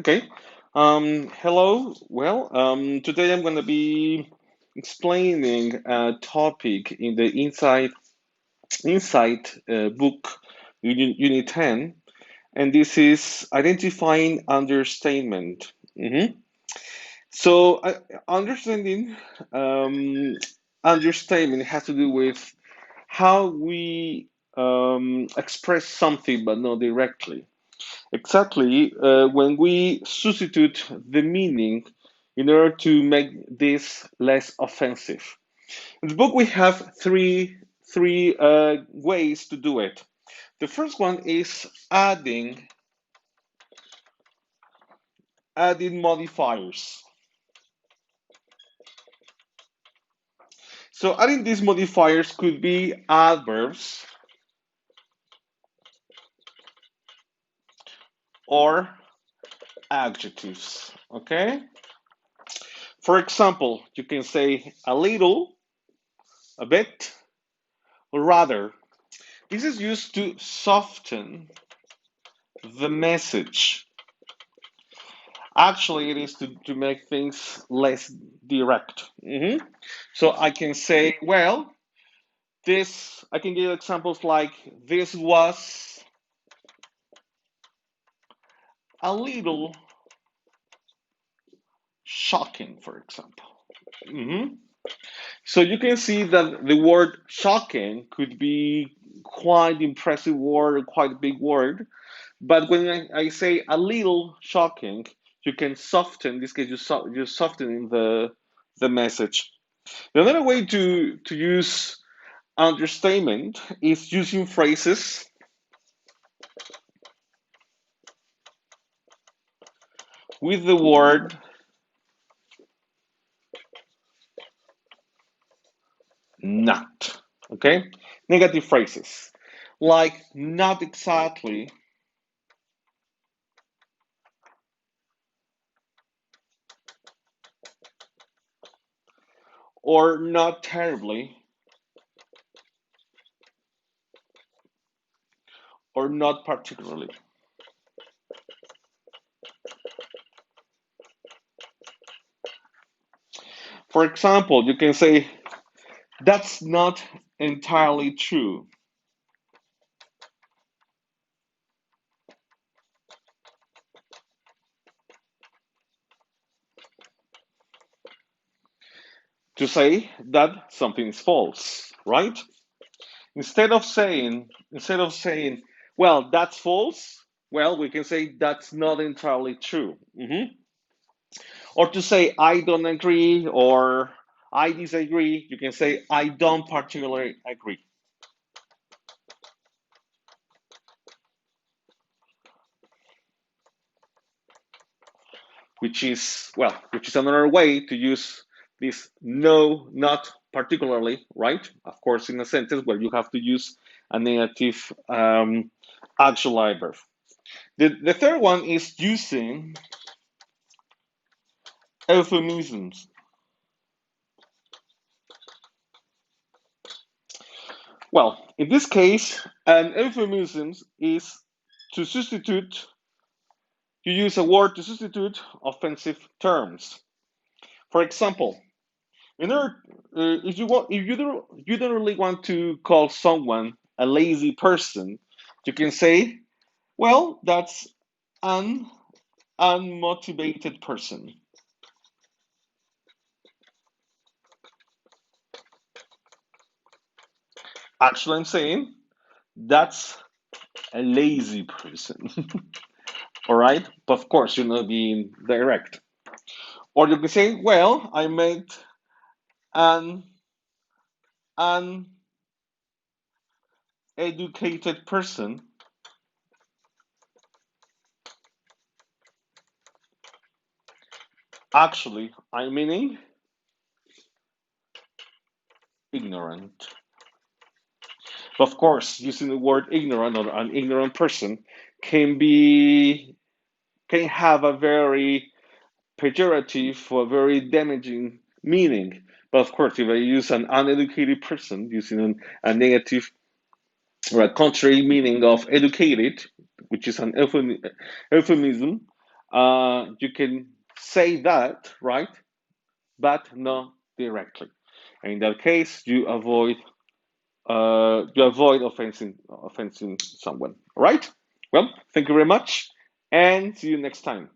Okay. Hello. Today I'm going to be explaining a topic in the Insight book, Unit 10, and this is identifying understatement. So, understanding um, understatement has to do with how we express something, but not directly. Exactly, when we substitute the meaning in order to make this less offensive. In the book, we have three ways to do it. The first one is adding modifiers. So adding these modifiers could be adverbs or adjectives. Okay. For example, you can say a little, a bit, or rather. This is used to soften the message. Actually, it is to make things less direct. So I can say, well, I can give examples like this was a little shocking, for example. Mhm. So you can see that the word shocking could be quite impressive word, quite big word. But when I say a little shocking, you can soften. In this case, you're softening the message. Another way to use understatement is using phrases with the word not. Okay, negative phrases like not exactly or not terribly or not particularly. For example, you can say that's not entirely true. To say that something is false, right? Instead of saying, well, that's false, well, we can say that's not entirely true. Or to say I don't agree or I disagree, you can say I don't particularly agree, which is another way to use this no, not particularly, right? Of course, in a sentence where you have to use a negative auxiliary verb. The third one is using euphemisms. Well, in this case, an euphemism is to substitute, you use a word to substitute offensive terms. For example, in order, if you don't really want to call someone a lazy person, you can say, well, that's an unmotivated person. Actually, I'm saying that's a lazy person. All right, but of course, you're not being direct. Or you can say, well, I met an uneducated person. Actually, I'm meaning ignorant. But of course, using the word ignorant or an ignorant person can be can have a very pejorative or very damaging meaning. But of course, if I use an uneducated person using a negative or a contrary meaning of educated, which is an euphemism, You can say that, right? But not directly. And in that case, you avoid offending someone. All right? Well, thank you very much, and see you next time.